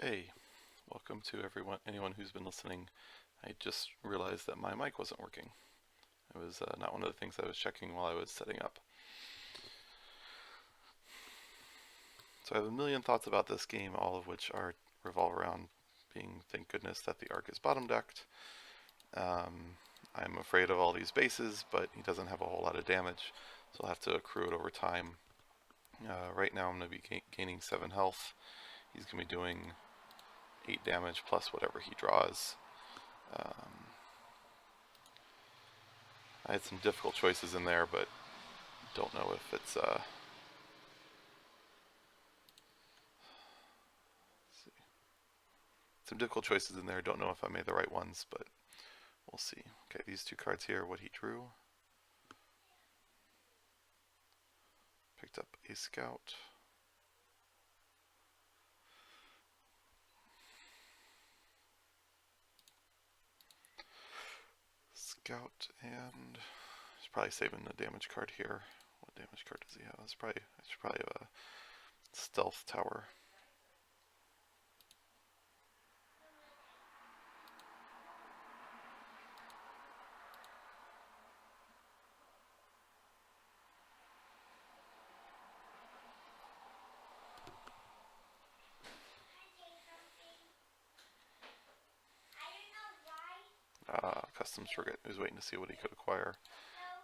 Hey, welcome to anyone who's been listening. I just realized that my mic wasn't working. It was not one of the things I was checking while I was setting up. So I have a million thoughts about this game, all of which revolve around being, thank goodness that the Ark is bottom decked. I'm afraid of all these bases, but he doesn't have a whole lot of damage, so I'll have to accrue it over time. Right now I'm going to be gaining 7 health. He's going to be doing 8 damage plus whatever he draws. I had some difficult choices in there, but don't know if it's some difficult choices in there. Don't know if I made the right ones, but we'll see. Okay, these 2 cards here, what he drew. Picked up a scout. Scout, and he's probably saving the damage card here. What damage card does he have? I should probably have a stealth tower. Customs forget. He was waiting to see what he could acquire.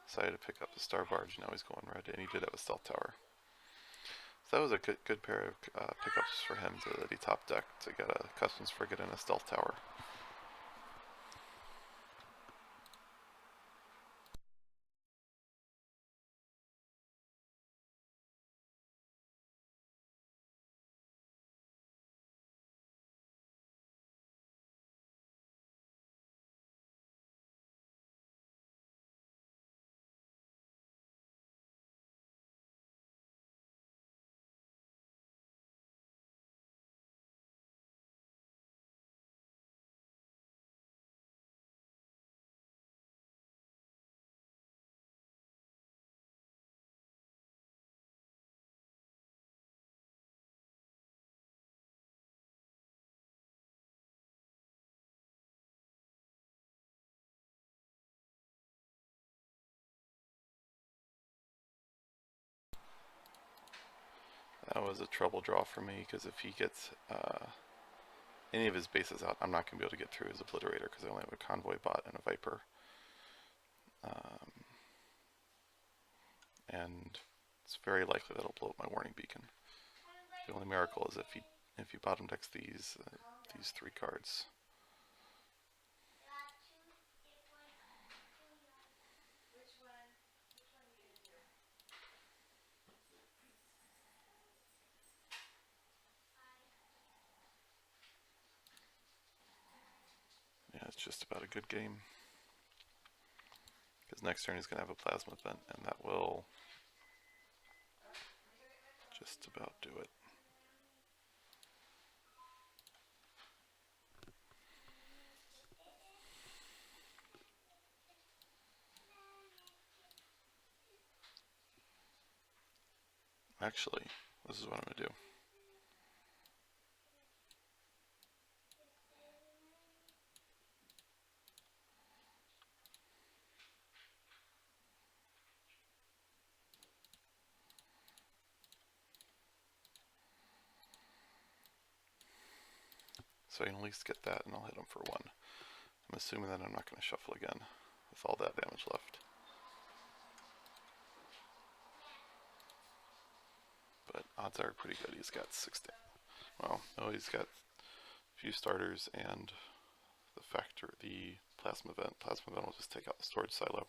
Decided to pick up the Star Barge. Now he's going red, and he did have a stealth tower. So that was a good pair of pickups for him that he top decked to get a customs frigate and a stealth tower. That was a trouble draw for me, because if he gets any of his bases out, I'm not going to be able to get through his Obliterator, because I only have a Convoy bot and a Viper. And it's very likely that I'll blow up my Warning Beacon. The only miracle is if he bottom decks these 3 cards. Yeah, it's just about a good game. Because next turn he's going to have a Plasma Vent, and that will just about do it. Actually, this is what I'm going to do. So I can at least get that, and I'll hit him for 1. I'm assuming that I'm not going to shuffle again with all that damage left. But odds are pretty good. He's got 16. Well, no, he's got a few starters and the Plasma Vent. Plasma Vent will just take out the storage silo.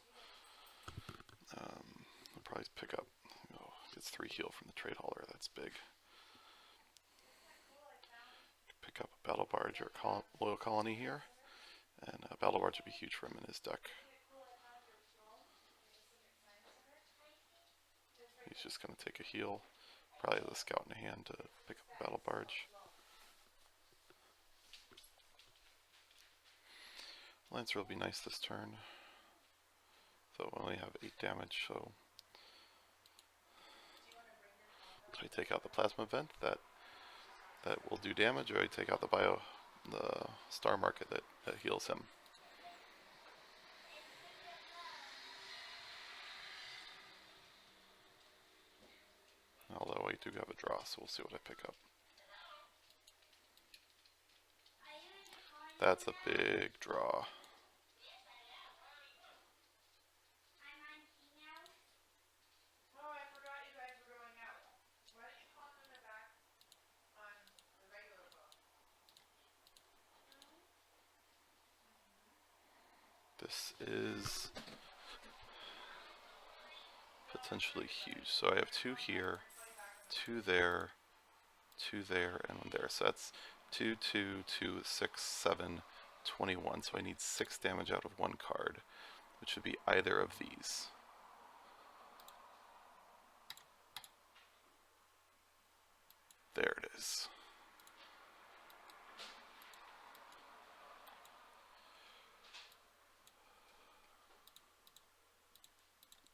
I'll probably pick up, gets 3 heal from the Trade Hauler. That's big. Pick up a Battle Barge or Loyal Colony here, and a Battle Barge would be huge for him in his deck. He's just going to take a heal, probably the Scout in hand to pick up a Battle Barge. Lancer will be nice this turn, though I only have 8 damage, so I take out the Plasma Vent. That that will do damage, or I take out the star market that heals him. Although I do have a draw, so we'll see what I pick up. That's a big draw. This is potentially huge. So I have 2 here, 2 there, 2 there, and 1 there. So that's 2, 2, 2, 6, 7, 21. So I need 6 damage out of 1 card, which would be either of these. There it is.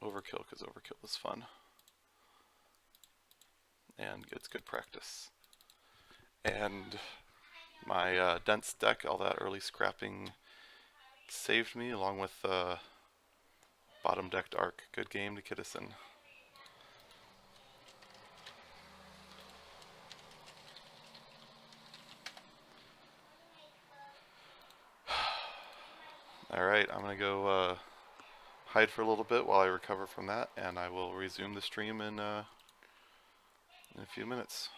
Overkill, because overkill is fun. And it's good practice. And my dense deck, all that early scrapping saved me, along with bottom decked Arc. Good game to Kinnison. Alright, I'm gonna go hide for a little bit while I recover from that, and I will resume the stream in a few minutes.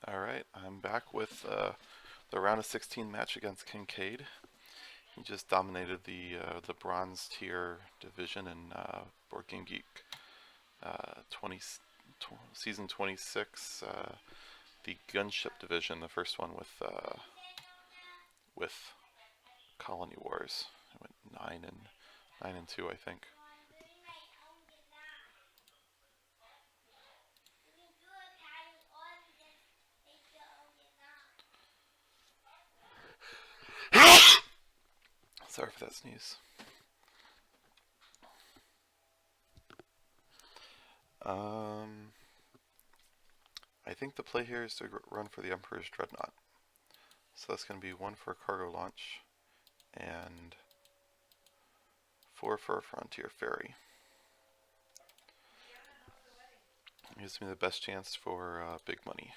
Alright, I'm back with the round of 16 match against Kinkade. He just dominated the bronze tier division in Board Game Geek 20, season 26, the gunship division, the first one with Colony Wars. I went 9-2, I think. Sorry for that sneeze. I think the play here is to run for the Emperor's Dreadnought. So that's going to be 1 for a cargo launch and 4 for a Frontier Ferry. It gives me the best chance for big money.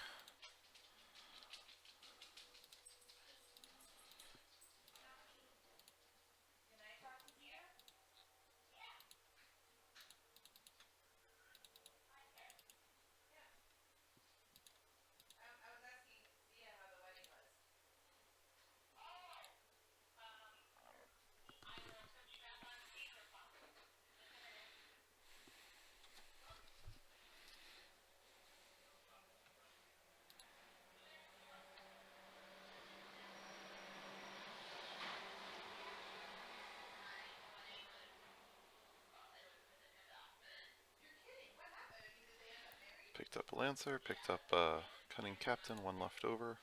Picked up a Lancer, picked up a Cunning Captain, 1 left over.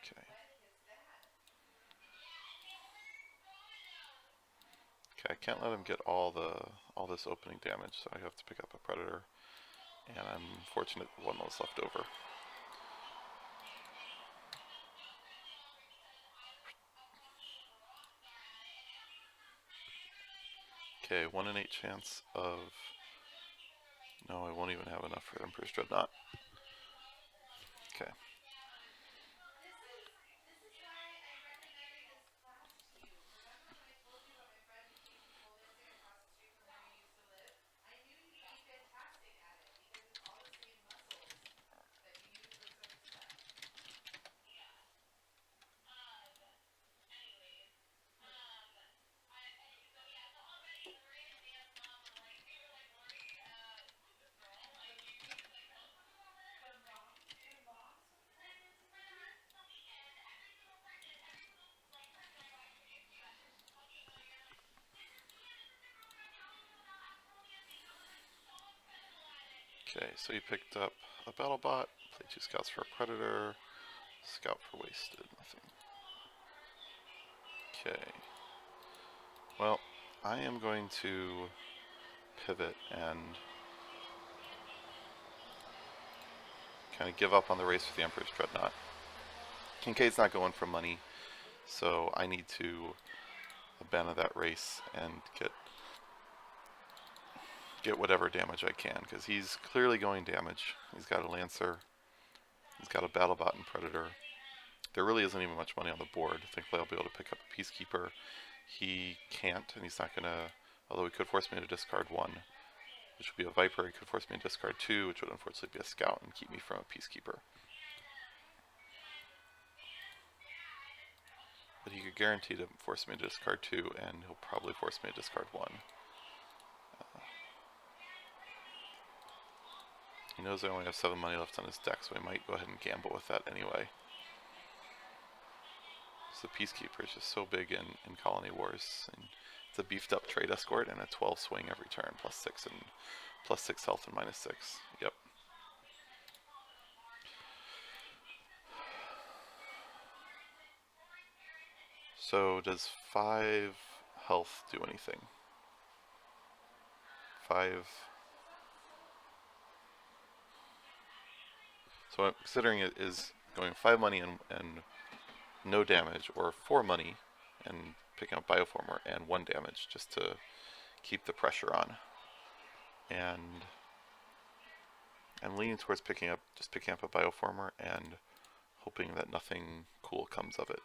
Okay, I can't let him get all this opening damage, so I have to pick up a Predator, and I'm fortunate 1 was left over. Okay, 1 in 8 chance of... No, I won't even have enough for Emperor's Dreadnought. Okay. Okay, so you picked up a BattleBot, played 2 scouts for a Predator, scout for wasted, nothing. Okay. Well, I am going to pivot and kind of give up on the race for the Emperor's Dreadnought. Kinkade's not going for money, so I need to abandon that race and get whatever damage I can, because he's clearly going damage. He's got a Lancer, he's got a BattleBot and Predator. There really isn't even much money on the board. Thankfully I'll be able to pick up a Peacekeeper. He can't, and he's not gonna, although he could force me to discard 1, which would be a Viper. He could force me to discard 2, which would unfortunately be a Scout and keep me from a Peacekeeper. But he could guarantee to force me to discard 2, and he'll probably force me to discard 1. He knows I only have 7 money left on his deck, so he might go ahead and gamble with that anyway. So the Peacekeeper is just so big in Colony Wars. And it's a beefed up trade escort and a 12 swing every turn, plus 6 health and -6. Yep. So does 5 health do anything? 5. So I'm considering it is going 5 money and no damage, or 4 money and picking up Bioformer and 1 damage, just to keep the pressure on. And I'm leaning towards picking up a Bioformer and hoping that nothing cool comes of it.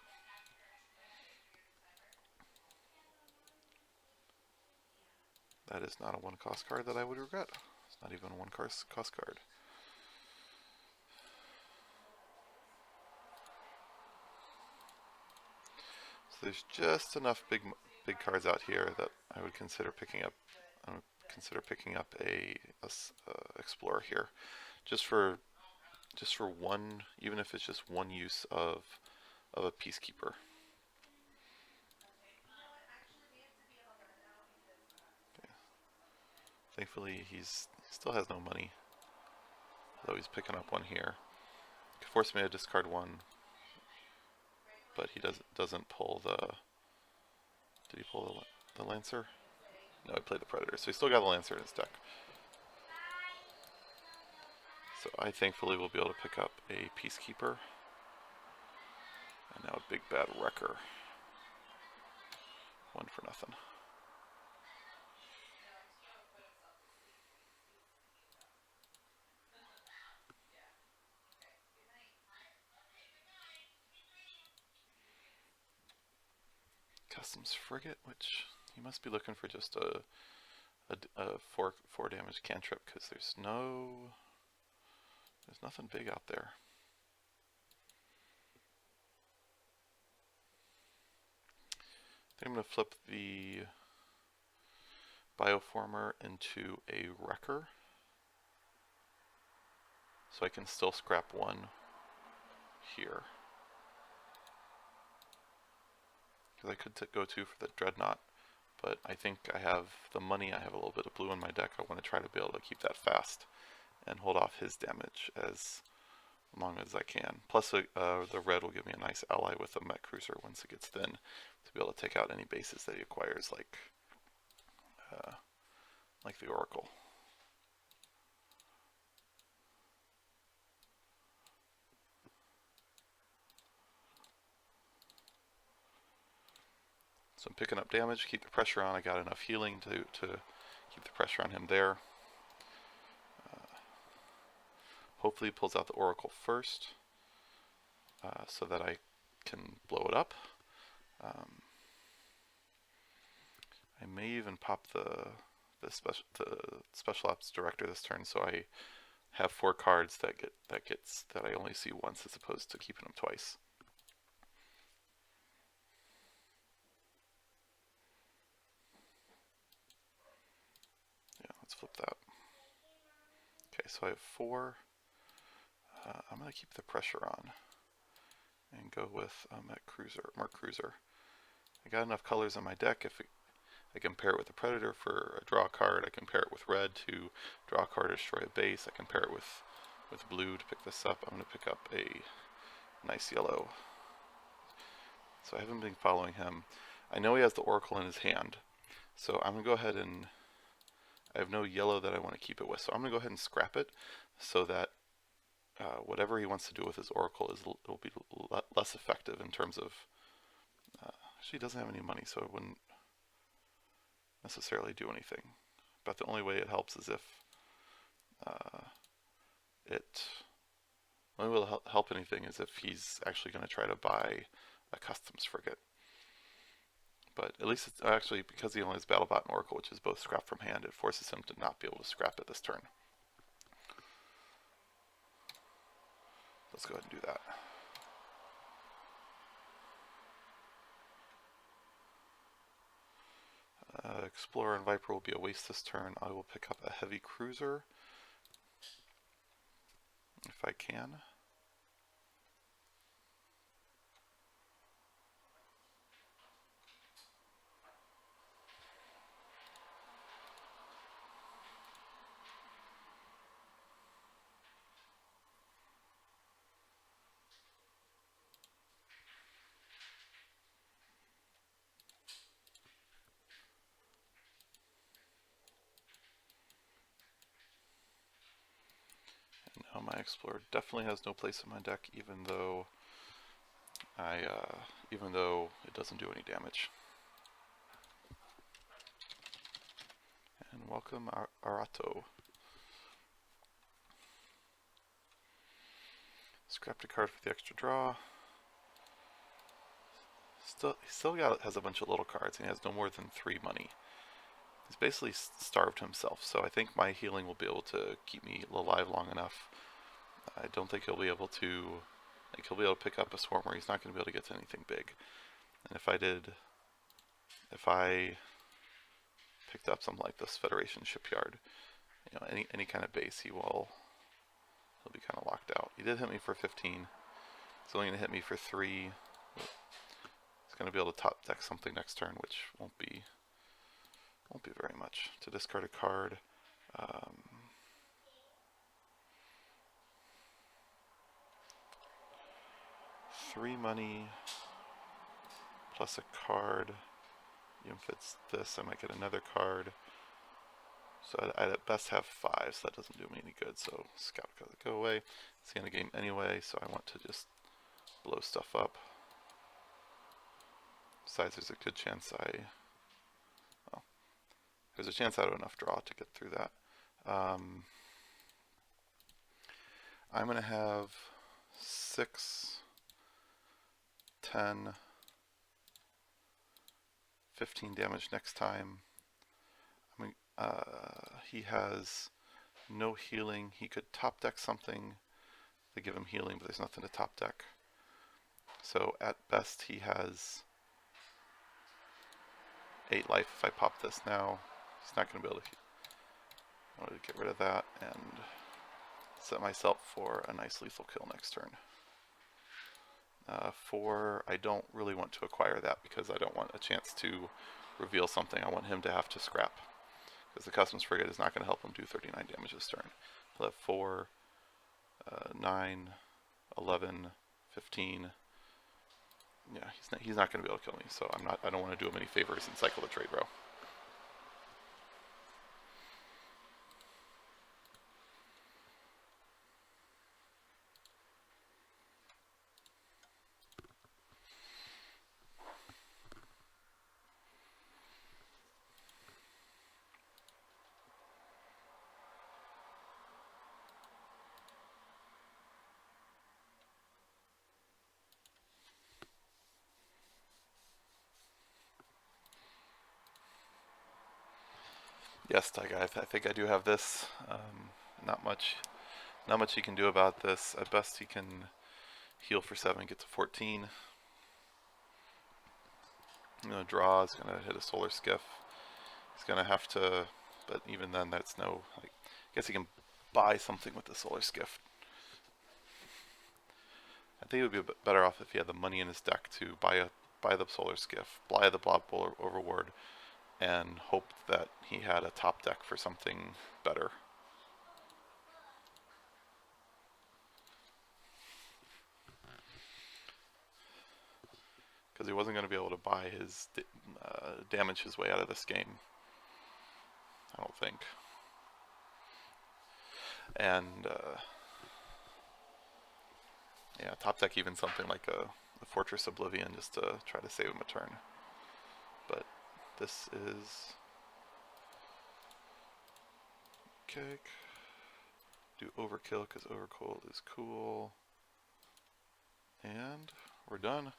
That is not a 1-cost card that I would regret. It's not even a 1-cost card. So there's just enough big cards out here that I would consider picking up. I would consider picking up a explorer here, just for one, even if it's just one use of a peacekeeper. Okay. Thankfully, he still has no money, though he's picking up one here. He could force me to discard one, but he doesn't pull the. Did he pull the Lancer? No, he played the Predator, so he still got the Lancer in his deck. So I thankfully will be able to pick up a Peacekeeper. And now a big bad Wrecker. 1 for nothing. Customs Frigate, which he must be looking for just a 4 damage cantrip, because there's nothing big out there. I think I'm going to flip the Bioformer into a Wrecker, so I can still scrap 1 here. Because I could go 2 for the Dreadnought, but I think I have the money, I have a little bit of blue in my deck. I want to try to be able to keep that fast and hold off his damage as long as I can. Plus the red will give me a nice ally with a mech cruiser once it gets thin, to be able to take out any bases that he acquires, like the Oracle. So I'm picking up damage, keep the pressure on. I got enough healing to keep the pressure on him there. Hopefully he pulls out the Oracle first, so that I can blow it up. I may even pop the special ops director this turn, so I have 4 cards that I only see once, as opposed to keeping them twice. Yeah, let's flip that. Okay, so I have 4. I'm going to keep the pressure on and go with Mark Cruiser. I got enough colors on my deck. If I can pair it with a Predator for a draw card, I can pair it with red to draw a card, destroy a base. I can pair it with blue to pick this up. I'm going to pick up a nice yellow. So I haven't been following him. I know he has the Oracle in his hand, so I'm going to go ahead and I have no yellow that I want to keep it with, so I'm going to go ahead and scrap it, so that whatever he wants to do with his Oracle it'll be less effective in terms of. Actually, he doesn't have any money, so it wouldn't necessarily do anything. But the only way it helps is if the only way it'll help anything is if he's actually going to try to buy a customs frigate. But at least it's actually, because he only has Battlebot and Oracle, which is both scrap from hand, it forces him to not be able to scrap it this turn. Let's go ahead and do that. Explorer and Viper will be a waste this turn. I will pick up a heavy cruiser if I can. Now my Explorer definitely has no place in my deck, even though it doesn't do any damage. And welcome Arato. Scrapped a card for the extra draw. He still has a bunch of little cards, and he has no more than 3 money. He's basically starved himself, so I think my healing will be able to keep me alive long enough. I don't think he'll be able to, like, he'll be able to pick up a Swarmer. He's not going to be able to get to anything big. And if I picked up something like this Federation shipyard, you know, any kind of base, he'll be kind of locked out. He did hit me for 15. He's only going to hit me for 3. He's going to be able to top deck something next turn, which won't be very much. To discard a card, 3 money plus a card. Even if it's this, I might get another card. So I'd at best have 5, so that doesn't do me any good. So Scout gotta go away. It's the end of the game anyway, so I want to just blow stuff up. Besides, there's a good chance there's a chance I have enough draw to get through that. I'm going to have 6, 10, 15 damage next time. I mean, he has no healing. He could top deck something to give him healing, but there's nothing to top deck. So at best he has 8 life. If I pop this now, he's not going to be able to. I want to get rid of that and set myself for a nice lethal kill next turn. 4, I don't really want to acquire that because I don't want a chance to reveal something. I want him to have to scrap, because the Customs Frigate is not going to help him do 39 damage this turn. He'll have 4, 9, 11, 15. Yeah, he's not going to be able to kill me, so I don't want to do him any favors and cycle the trade row. Yes, Taiga, I think I do have this. Not much he can do about this. At best, he can heal for 7, get to 14. You know, draw is going to hit a solar skiff. He's going to have to, but even then, that's no. Like, I guess he can buy something with the solar skiff. I think it would be a bit better off if he had the money in his deck to buy the solar skiff, buy the blob overward, and hope that he had a top deck for something better. Because he wasn't going to be able to buy his damage his way out of this game, I don't think. And yeah, top deck even something like a Fortress Oblivion just to try to save him a turn. But this is okay. Do overkill because overkill is cool, and we're done.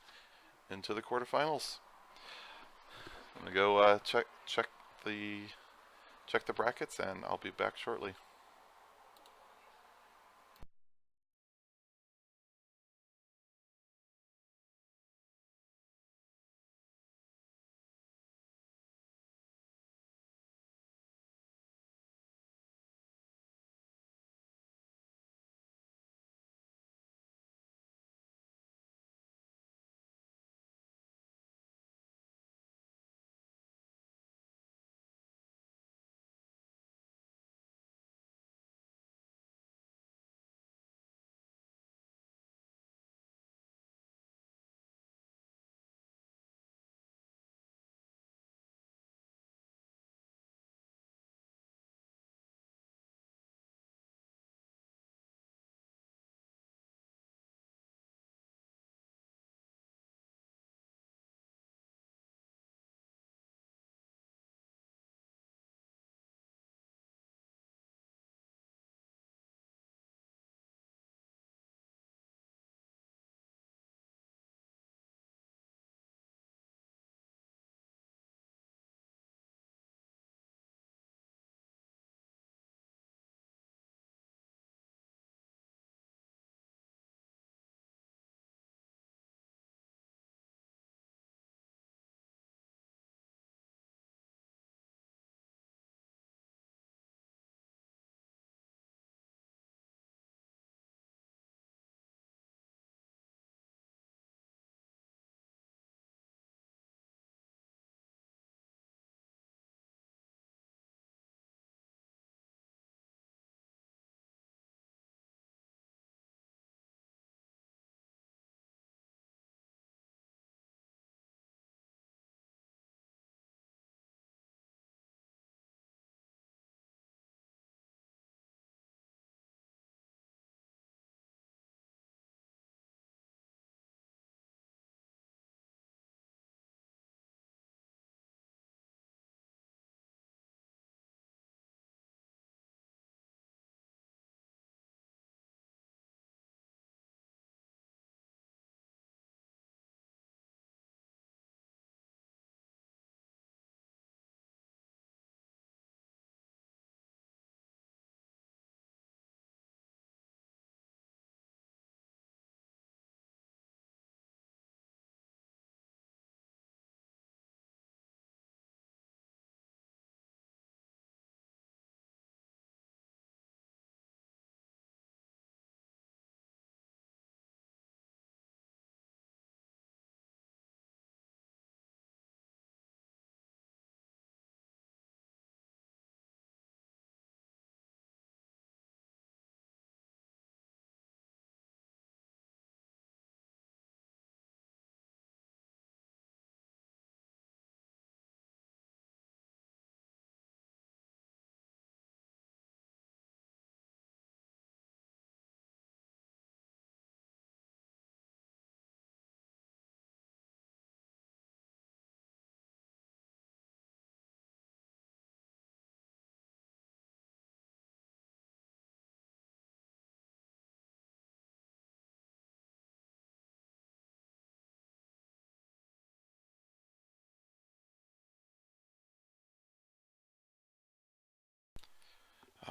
Into the quarterfinals. I'm gonna go check the brackets, and I'll be back shortly.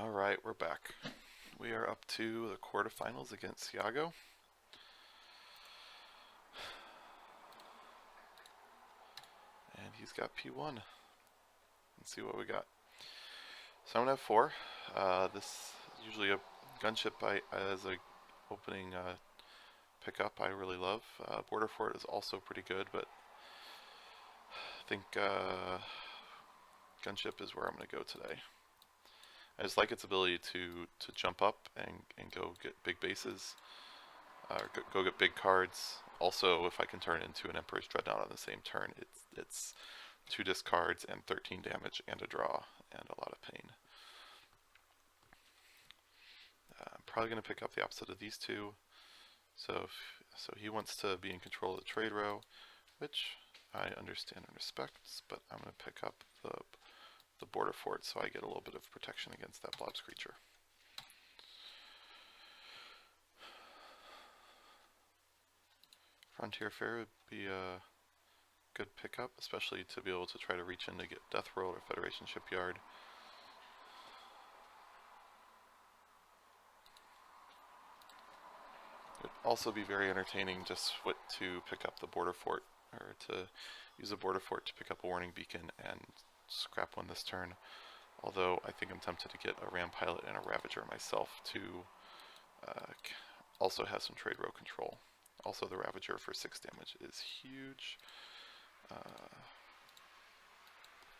Alright, we're back. We are up to the quarterfinals against Ciago. And he's got P1. Let's see what we got. So I'm going to have 4. This is usually a gunship as a opening pickup I really love. Border Fort is also pretty good, but I think gunship is where I'm going to go today. I just like its ability to jump up and go get big bases, go get big cards. Also, if I can turn it into an Emperor's Dreadnought on the same turn, it's 2 discards and 13 damage and a draw and a lot of pain. I'm probably going to pick up the opposite of these two. So he wants to be in control of the trade row, which I understand and respect, but I'm going to pick up the border fort so I get a little bit of protection against that blobs creature. Frontier Fair would be a good pickup, especially to be able to try to reach in to get Death Roll or Federation Shipyard. It'd also be very entertaining just to pick up the border fort, or to use a border fort to pick up a warning beacon and scrap one this turn. Although I think I'm tempted to get a Ram Pilot and a Ravager myself to also have some trade row control. Also, the Ravager for 6 damage is huge.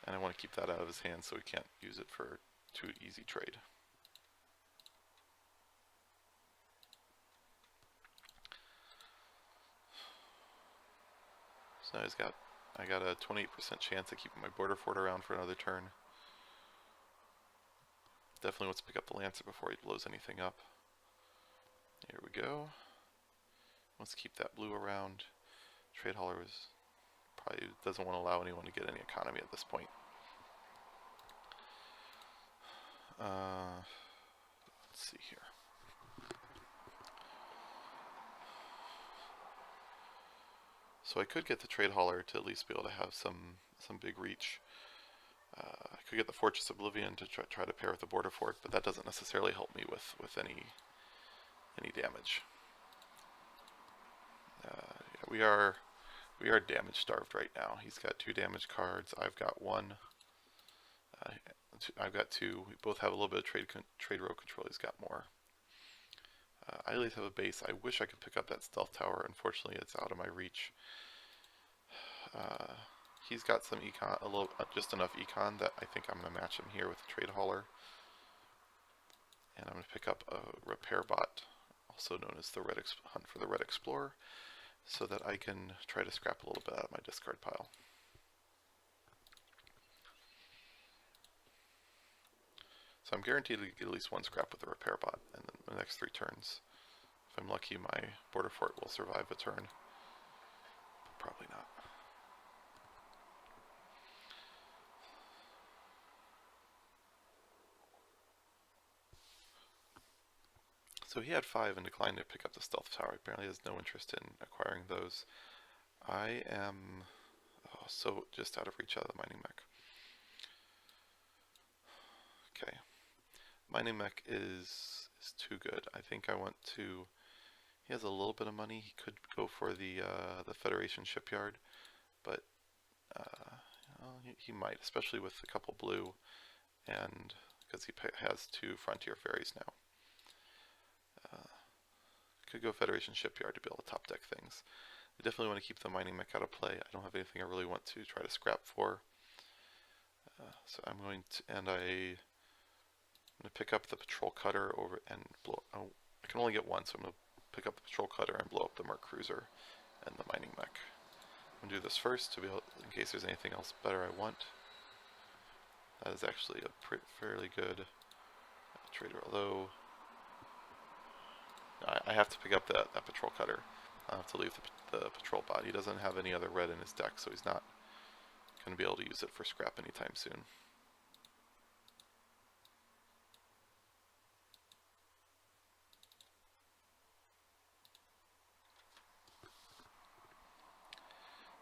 And I want to keep that out of his hand so he can't use it for too easy trade. So now I got a 28% chance of keeping my border fort around for another turn. Definitely wants to pick up the Lancer before he blows anything up. Here we go. Wants to keep that blue around. Trade haulers probably doesn't want to allow anyone to get any economy at this point. Let's see here. So I could get the trade hauler to at least be able to have some big reach. I could get the Fortress Oblivion to try to pair with the border fort, but that doesn't necessarily help me with any damage. We are damage starved right now. He's got 2 damage cards. I've got 1. I've got 2. We both have a little bit of trade row control. He's got more. I at least have a base. I wish I could pick up that stealth tower. Unfortunately, it's out of my reach. He's got some econ, just enough econ that I think I'm going to match him here with the trade hauler. And I'm going to pick up a repair bot, also known as the Hunt for the Red Explorer, so that I can try to scrap a little bit out of my discard pile. So I'm guaranteed to get at least 1 scrap with the repair bot, and then the next 3 turns, if I'm lucky, my border fort will survive a turn. But probably not. So he had 5 and declined to pick up the stealth tower. Apparently has no interest in acquiring those. I am so just out of reach out of the mining mech. Okay. Mining mech is too good. I think I want to... He has a little bit of money. He could go for the Federation Shipyard, but he might, especially with a couple blue, and because he has 2 Frontier Ferries now. Could go Federation Shipyard to be able to top deck things. I definitely want to keep the mining mech out of play. I don't have anything I really want to try to scrap for. So I'm going to, and I'm going to pick up the patrol cutter over and blow. Oh, I can only get 1, so I'm going to pick up the patrol cutter and blow up the Merc Cruiser and the mining mech. I'm going to do this first to be able, in case there's anything else better I want. That is actually a fairly good trader, although I have to pick up that patrol cutter. I have to leave the patrol bot. He doesn't have any other red in his deck, so he's not going to be able to use it for scrap anytime soon.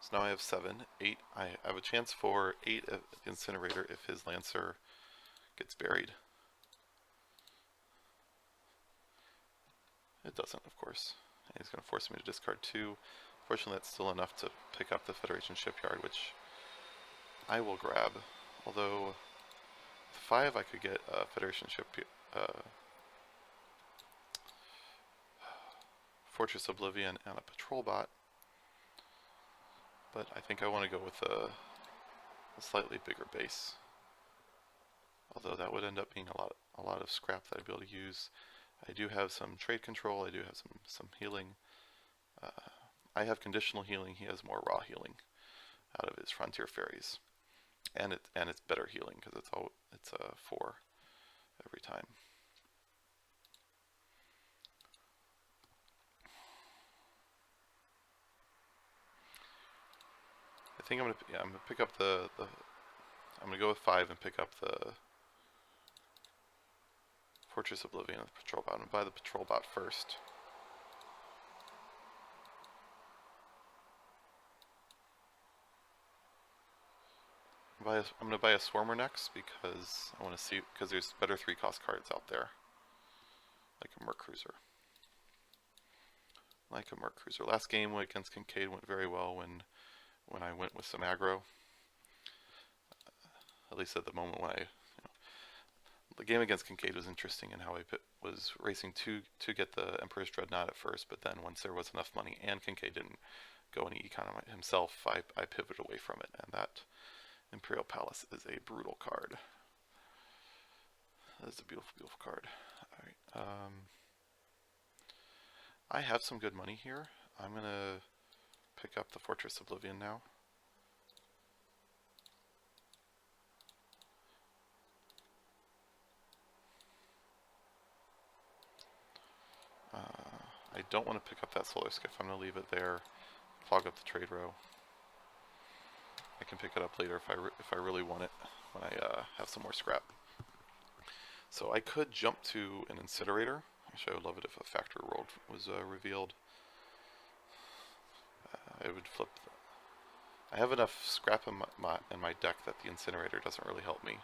So now I have 7, 8. I have a chance for 8 of Incinerator if his Lancer gets buried. It doesn't, of course. And he's going to force me to discard 2. Fortunately, that's still enough to pick up the Federation Shipyard, which I will grab. Although, with 5 I could get a Federation Fortress Oblivion and a Patrol Bot. But I think I want to go with a slightly bigger base. Although that would end up being a lot of scrap that I'd be able to use. I do have some trade control, I do have some healing. I have conditional healing, he has more raw healing out of his Frontier Ferries. And it's better healing because it's 4 every time. I think I'm gonna pick up I'm gonna go with 5 and pick up the Fortress Oblivion and the Patrol Bot. I'm gonna buy the Patrol Bot first. I'm gonna buy a Swarmer next because I want to see, because there's better 3-cost cards out there, like a Merc Cruiser. Last game against Kinkade went very well when I went with some aggro. At least at the moment when the game against Kinkade was interesting in how I was racing to get the Emperor's Dreadnought at first, but then once there was enough money and Kinkade didn't go any econ himself, I pivoted away from it, and that Imperial Palace is a brutal card. That is a beautiful, beautiful card. Alright, I have some good money here. I'm gonna pick up the Fortress Oblivion now. I don't want to pick up that Solar Skiff. I'm going to leave it there, clog up the trade row. I can pick it up later if I really want it when I have some more scrap. So I could jump to an incinerator. Actually, I would love it if a factory world was revealed. I would flip. I have enough scrap in my deck that the incinerator doesn't really help me.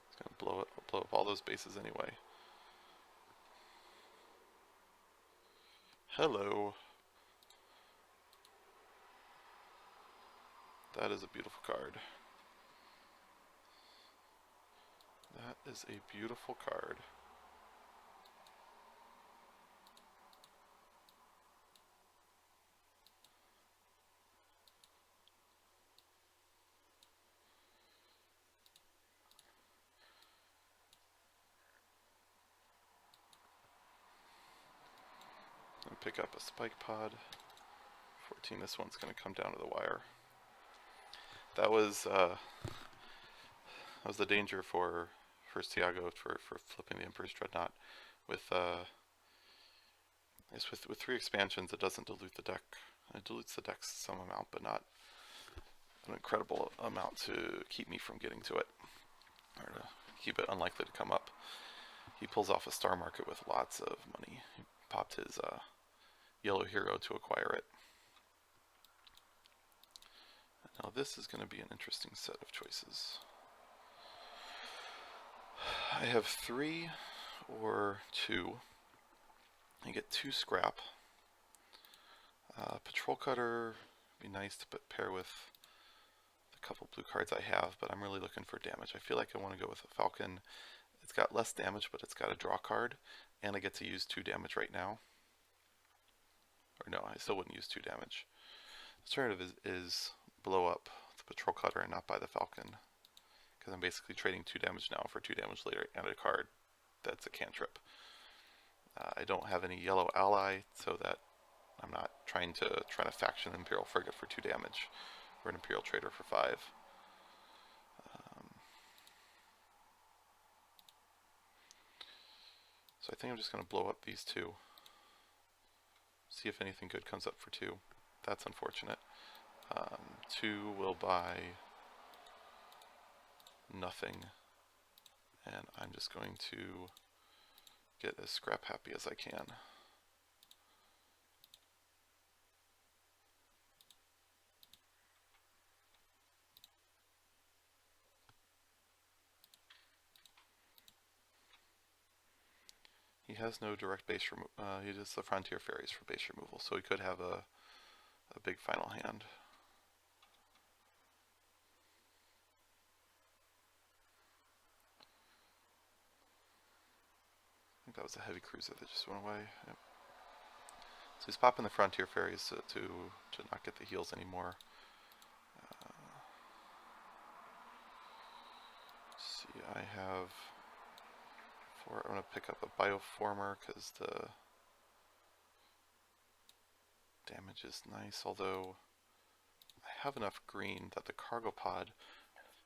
It's gonna blow up all those bases anyway. Hello. That is a beautiful card. That is a beautiful card. Pick up a Spike Pod. 14, this one's going to come down to the wire. That was the danger for Ciago for flipping the Emperor's Dreadnought. With 3 expansions, it doesn't dilute the deck. It dilutes the deck some amount, but not an incredible amount to keep me from getting to it, or to keep it unlikely to come up. He pulls off a Star Market with lots of money. He popped his Yellow Hero to acquire it. Now this is going to be an interesting set of choices. I have 3 or 2. I get 2 scrap. Patrol Cutter would be nice to pair with the couple blue cards I have, but I'm really looking for damage. I feel like I want to go with a Falcon. It's got less damage, but it's got a draw card, and I get to use 2 damage right now. Or no, I still wouldn't use 2 damage. The alternative is blow up the Patrol Cutter and not buy the Falcon, because I'm basically trading 2 damage now for 2 damage later and a card that's a cantrip. I don't have any yellow ally, so that I'm not trying to faction the Imperial Frigate for 2 damage, or an Imperial Trader for 5. So I think I'm just going to blow up these 2. See if anything good comes up for 2. That's unfortunate. 2 will buy nothing, and I'm just going to get as scrap happy as I can. has no direct base removal. He does the Frontier Fairies for base removal, so he could have a big final hand. I think that was a heavy cruiser that just went away. Yep. So he's popping the Frontier Fairies to not get the heals anymore. Let's see, I have I'm going to pick up a Bioformer because the damage is nice, although I have enough green that the cargo pod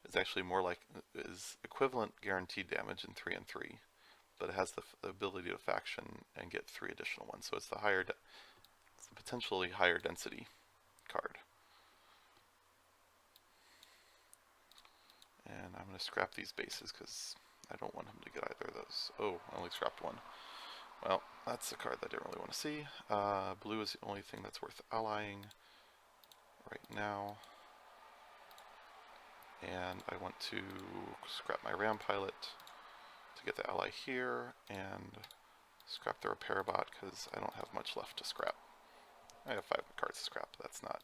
is actually is equivalent guaranteed damage in 3 and 3, but it has the ability to faction and get 3 additional ones, so it's the it's a potentially higher density card. And I'm going to scrap these bases because I don't want him to get either of those. Oh, I only scrapped one. Well, that's a card that I didn't really want to see. Blue is the only thing that's worth allying right now. And I want to scrap my Ram Pilot to get the ally here, and scrap the Repair Bot because I don't have much left to scrap. I have 5 cards to scrap. That's not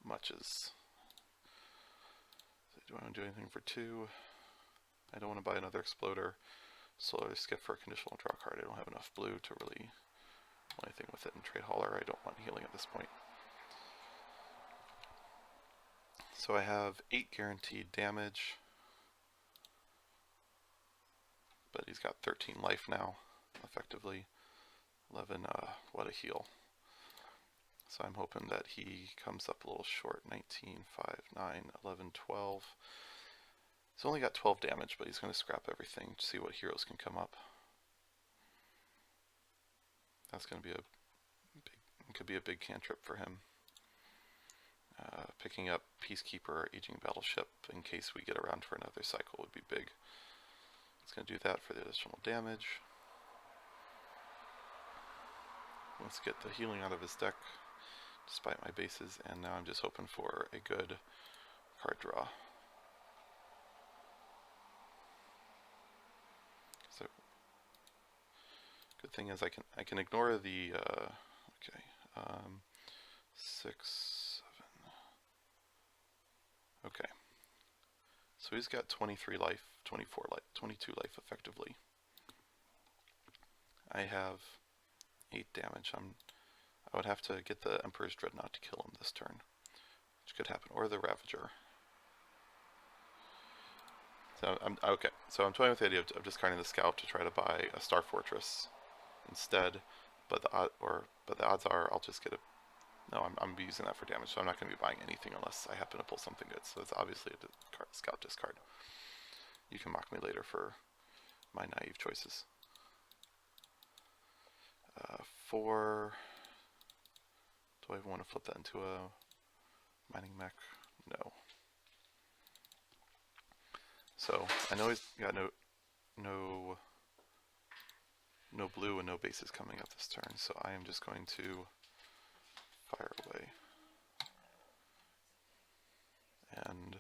much as... Do I want to do anything for 2? I don't want to buy another Exploder, so I skip for a conditional draw card. I don't have enough blue to really do anything with it in Trade Hauler. I don't want healing at this point. So I have 8 guaranteed damage, but he's got 13 life now, effectively. 11, what a heal. So I'm hoping that he comes up a little short. 19, 5, 9, 11, 12. He's only got 12 damage, but he's going to scrap everything to see what heroes can come up. That's going to be could be a big cantrip for him. Picking up Peacekeeper or Aging Battleship in case we get around for another cycle would be big. It's going to do that for the additional damage. Let's get the healing out of his deck, despite my bases, and now I'm just hoping for a good card draw. So, good thing is I can ignore the 6, 7. Okay. So he's got 23 life, 24 life, 22 life effectively. I have 8 damage. I would have to get the Emperor's Dreadnought to kill him this turn, which could happen, or the Ravager. So okay. So I'm toying with the idea of discarding the Scout to try to buy a Star Fortress instead, but the odds are I'll just get a... No, I'm going to be using that for damage, so I'm not going to be buying anything unless I happen to pull something good. So it's obviously a Scout discard. You can mock me later for my naive choices. 4. Do I even want to flip that into a mining mech? No. So I know he's got no blue and no bases coming up this turn, so I am just going to fire away. And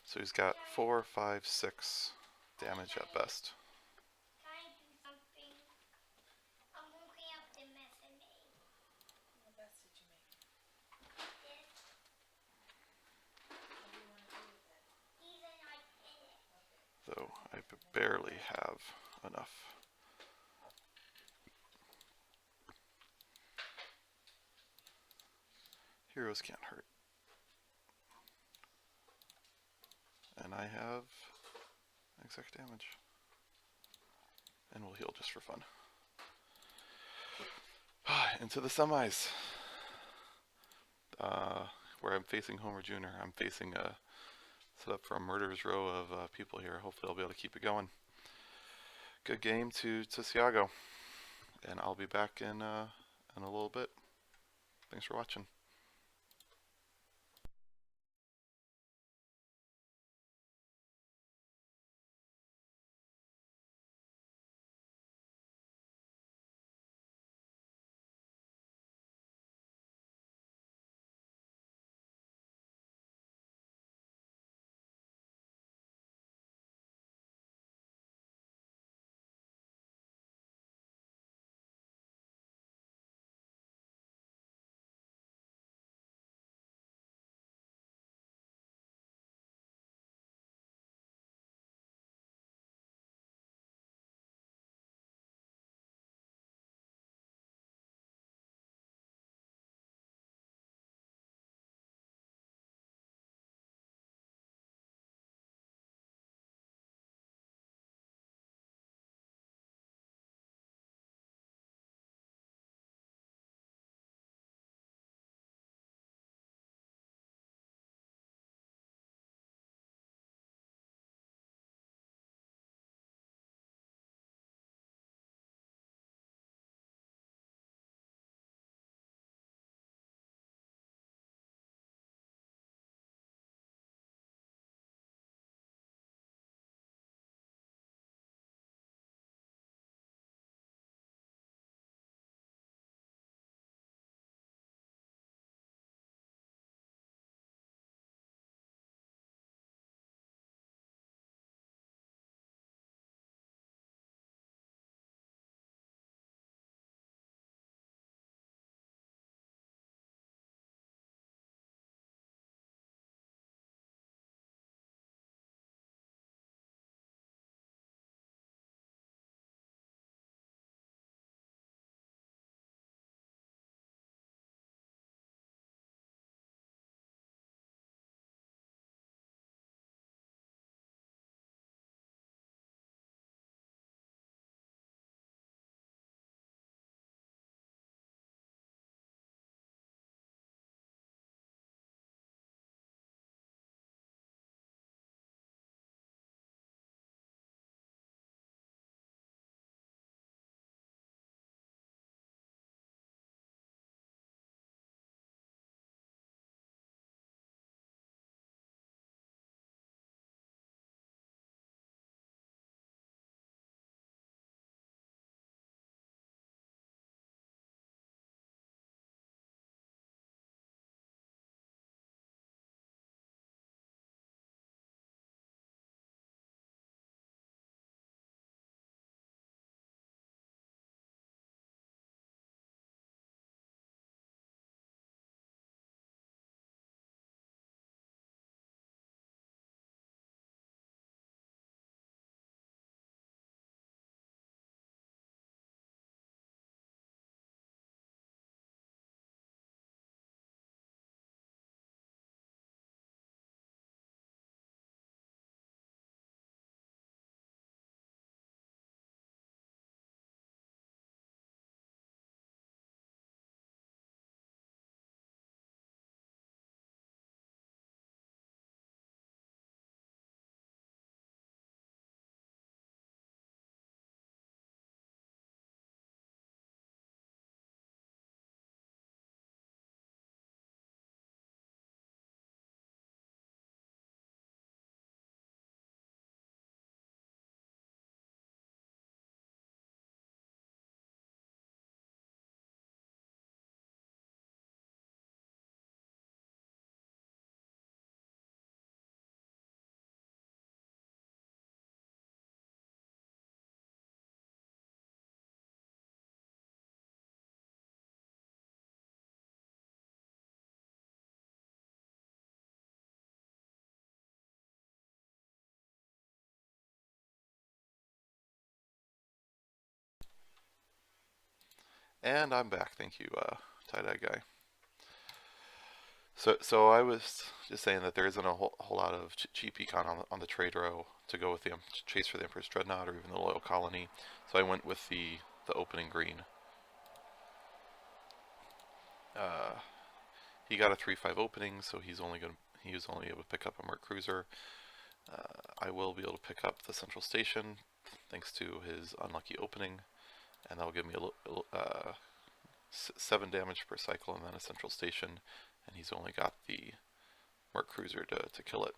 so he's got 4, 5, 6 damage at best. Though I barely have enough. Heroes can't hurt. And I have exec damage. And we'll heal just for fun. Into the semis. Where I'm facing HomerJr. I'm facing a set up for a murderer's row of people here. Hopefully I'll be able to keep it going. Good game to Ciago. And I'll be back in a little bit. Thanks for watching. And I'm back, thank you, tie-dye guy. So I was just saying that there isn't a whole lot of cheap econ on the trade row to go with the chase for the Emperor's Dreadnought or even the Loyal Colony. So I went with the opening green. He got a 3/5 opening, so he was only able to pick up a Merc Cruiser. I will be able to pick up the Central Station thanks to his unlucky opening, and that'll give me 7 damage per cycle and then a Central Station, and he's only got the Merc Cruiser to kill it.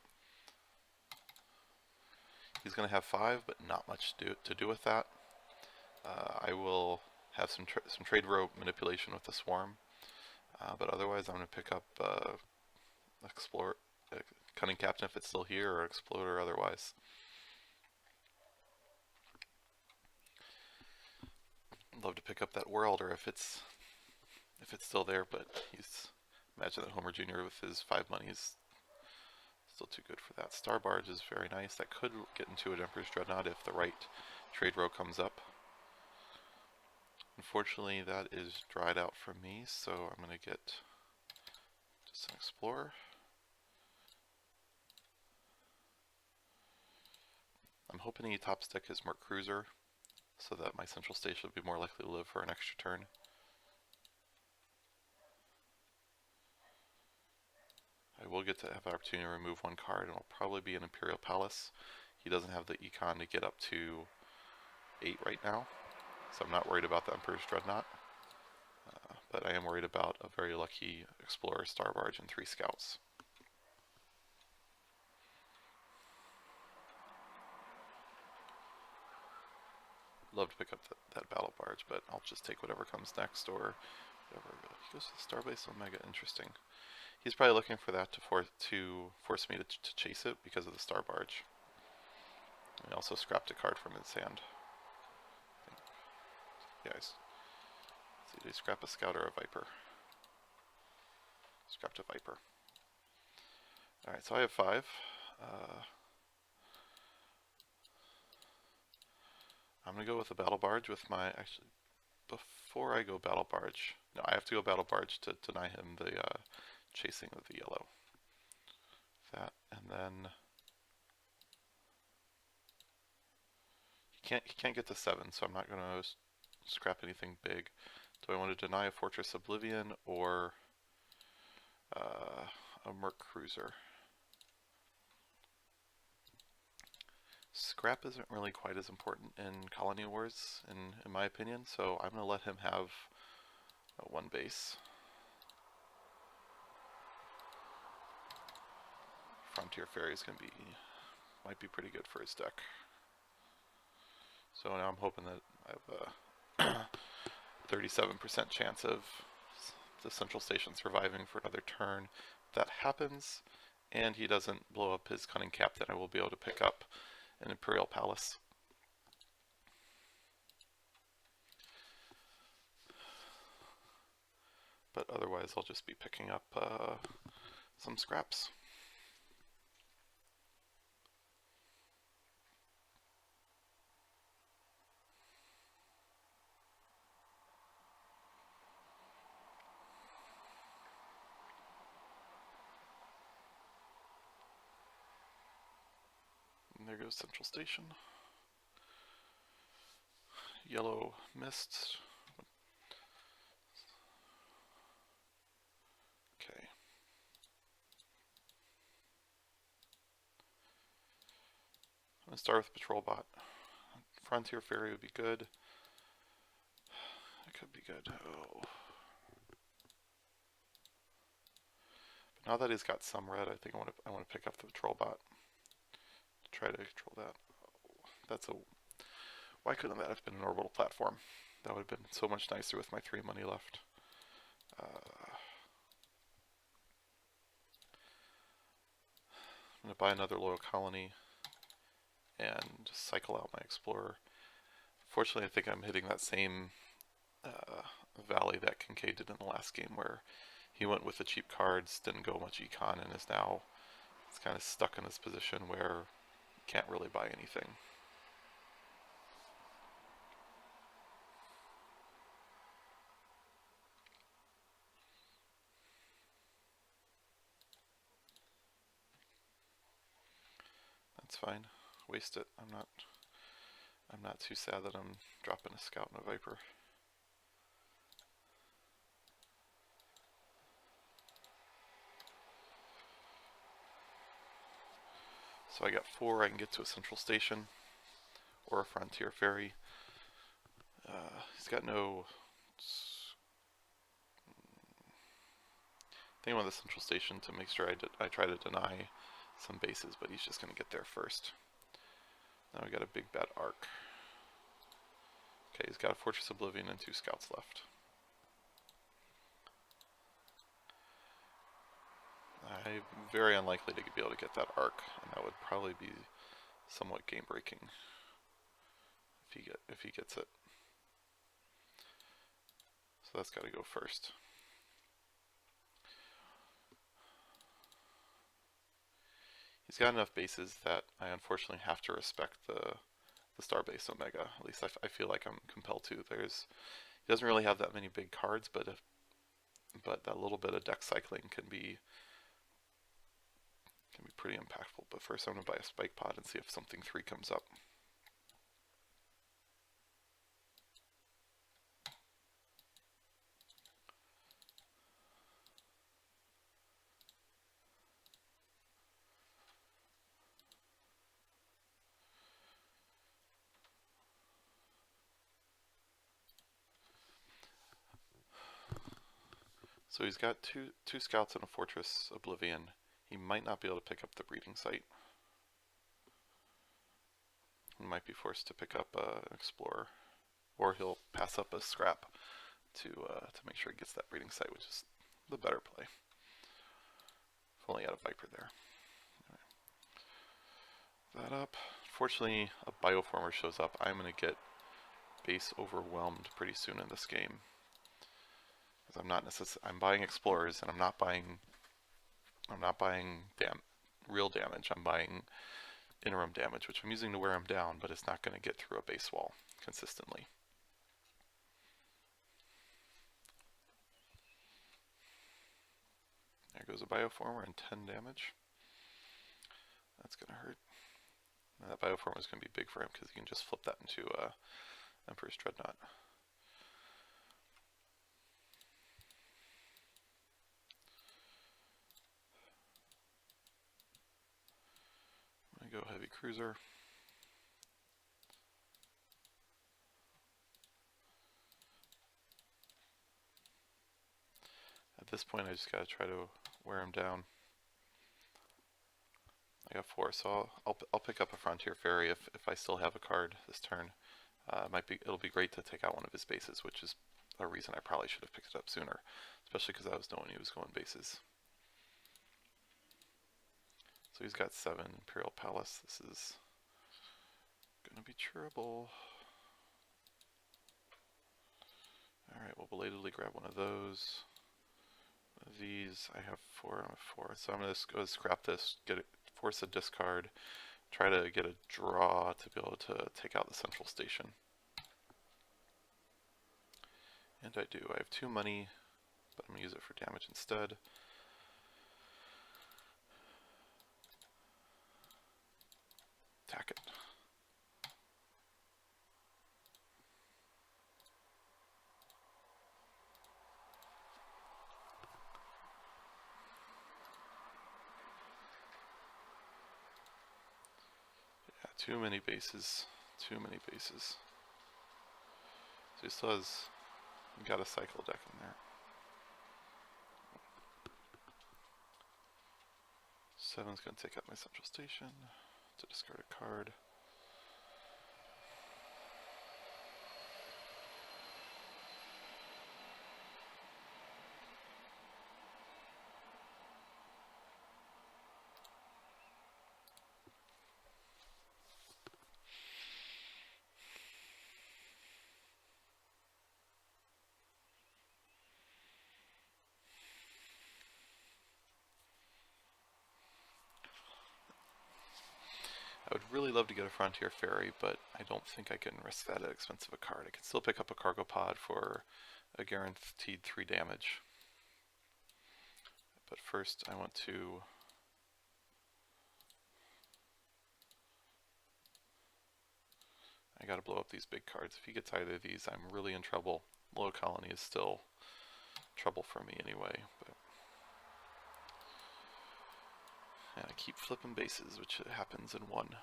He's going to have 5, but not much to do with that. I will have some trade row manipulation with the Swarm, but otherwise I'm going to pick up Explorer, Cunning Captain if it's still here, or Exploder otherwise. I'd love to pick up that Worlder if it's still there, but imagine that HomerJr with his 5 money is still too good for that. Star Barge is very nice. That could get into an Emperor's Dreadnought if the right trade row comes up. Unfortunately, that is dried out for me, so I'm going to get just an Explorer. I'm hoping he top stick his Merc Cruiser so that my Central Station will be more likely to live for an extra turn. I will get to have the opportunity to remove 1 card, and it'll probably be an Imperial Palace. He doesn't have the econ to get up to 8 right now, so I'm not worried about the Emperor's Dreadnought. But I am worried about a very lucky Explorer, Star Barge, and 3 Scouts. Love to pick up that Battle Barge, but I'll just take whatever comes next, or whatever. He goes to the Starbase Omega, interesting. He's probably looking for that to force me to chase it because of the Star Barge. And he also scrapped a card from his hand. Yeah, let's see, did he scrap a Scout or a Viper? Scrapped a Viper. Alright, so I have 5. I'm going to go with the Battle Barge with my, actually, before I go Battle Barge, no, I have to go Battle Barge to deny him the chasing of the yellow. That, and then he can't get to 7, so I'm not going to scrap anything big. Do I want to deny a Fortress Oblivion or a Merc Cruiser? Scrap isn't really quite as important in Colony Wars, in my opinion, so I'm going to let him have 1 base. Frontier Ferry is going to might be pretty good for his deck. So now I'm hoping that I have a 37% chance of the Central Station surviving for another turn. If that happens, and he doesn't blow up his Cunning Captain, I will be able to pick up an Imperial Palace. But otherwise I'll just be picking up some scraps. And there goes Central Station. Yellow mist. Okay. I'm going to start with Patrol Bot. Frontier Ferry would be good. It could be good. Oh. But now that he's got some red, I think I want to pick up the Patrol Bot. Try to control that. That's a... Why couldn't that have been an orbital platform? That would have been so much nicer with my 3 money left. I'm going to buy another Loyal Colony and just cycle out my Explorer. Fortunately, I think I'm hitting that same valley that Kinkade did in the last game, where he went with the cheap cards, didn't go much econ, and is now kind of stuck in this position where can't really buy anything. That's fine. Waste it. I'm not too sad that I'm dropping a scout and a viper. So I got 4. I can get to a central station or a frontier ferry. He's got no thing on the central station to make sure I try to deny some bases, but he's just going to get there first. Now we got a big bad arc. Okay, he's got a Fortress Oblivion and 2 scouts left. I'm very unlikely to be able to get that arc, and that would probably be somewhat game breaking if he gets it. So that's got to go first. He's got enough bases that I unfortunately have to respect the Starbase Omega. At least I feel like I'm compelled to. He doesn't really have that many big cards, but that little bit of deck cycling can be pretty impactful. But first I'm going to buy a spike pod and see if something 3 comes up. So he's got two scouts and a Fortress Oblivion. He might not be able to pick up the breeding site. He might be forced to pick up an Explorer, or he'll pass up a scrap to make sure he gets that breeding site, which is the better play. If only had a Viper there. Anyway. That up. Fortunately, a Bioformer shows up. I'm going to get base overwhelmed pretty soon in this game. I'm buying Explorers, and I'm not buying real damage. I'm buying interim damage, which I'm using to wear him down, but it's not going to get through a base wall consistently. There goes a Bioformer and 10 damage. That's going to hurt. And that Bioformer is going to be big for him because he can just flip that into Emperor's Dreadnought. Go heavy cruiser. At this point I just gotta try to wear him down. I got 4, so I'll pick up a Frontier Ferry if I still have a card this turn. It'll be great to take out one of his bases, which is a reason I probably should have picked it up sooner, especially because I was knowing he was going bases. So he's got 7 Imperial Palace. This is gonna be trouble. Alright, we'll belatedly grab one of those. One of these, I have 4 on a 4. So I'm gonna go scrap this, force a discard, try to get a draw to be able to take out the central station. And I do. I have 2 money, but I'm gonna use it for damage instead. Attack it. Yeah, too many bases. Too many bases. So he still has got a cycle deck in there. 7's gonna take out my central station to discard a card. I would really love to get a Frontier Ferry, but I don't think I can risk that at expense of a card. I can still pick up a Cargo Pod for a guaranteed 3 damage. But first I want to I gotta blow up these big cards. If he gets either of these, I'm really in trouble. Low colony is still trouble for me anyway. But and I keep flipping bases, which happens in one.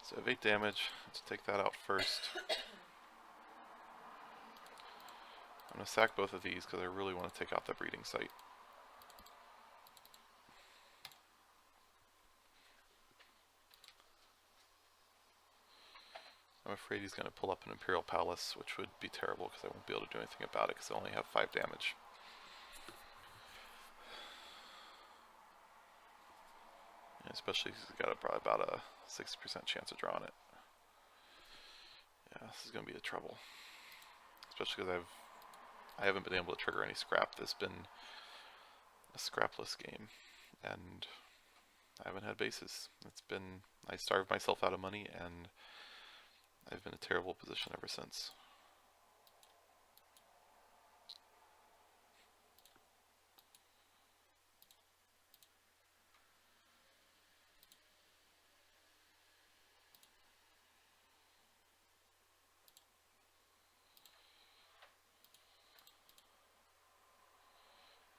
So I have 8 damage. Let's take that out first. I'm going to sack both of these because I really want to take out the breeding site. I'm afraid he's going to pull up an Imperial Palace, which would be terrible because I won't be able to do anything about it because I only have 5 damage. And especially because he's got probably about a 60% chance of drawing it. Yeah, this is going to be a trouble. Especially because I haven't been able to trigger any scrap. This has been a scrapless game, and I haven't had bases. I starved myself out of money, and I've been in a terrible position ever since.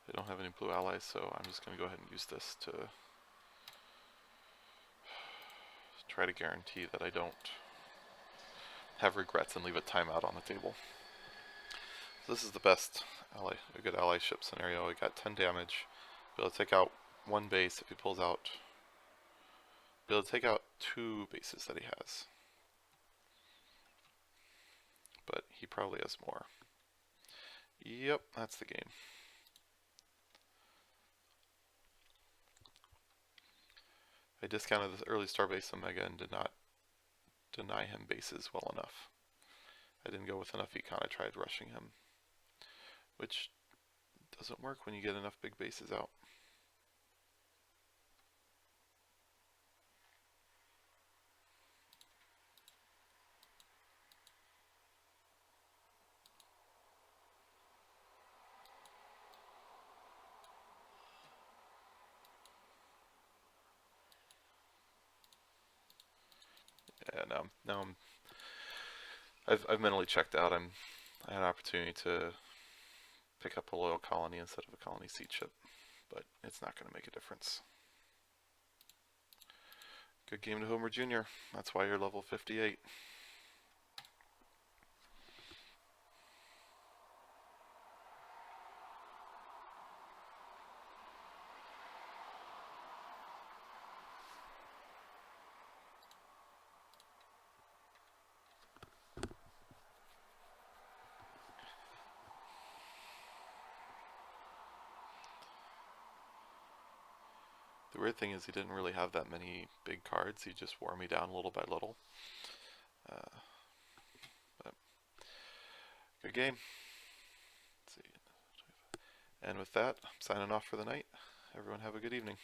I don't have any blue allies, so I'm just going to go ahead and use this to try to guarantee that I don't have regrets and leave a timeout on the table. So this is the best ally, a good allyship scenario. I got 10 damage, be able to take out 1 base if he pulls out, be able to take out 2 bases that he has. But he probably has more. Yep, that's the game. I discounted this early star base Omega and did not deny him bases well enough. I didn't go with enough econ. I tried rushing him, which doesn't work when you get enough big bases out. Yeah, I've mentally checked out. I had an opportunity to pick up a loyal colony instead of a colony seed ship, but it's not going to make a difference. Good game to HomerJr. That's why you're level 58. The weird thing is he didn't really have that many big cards. He just wore me down little by little. But good game. Let's see. And with that, I'm signing off for the night. Everyone have a good evening.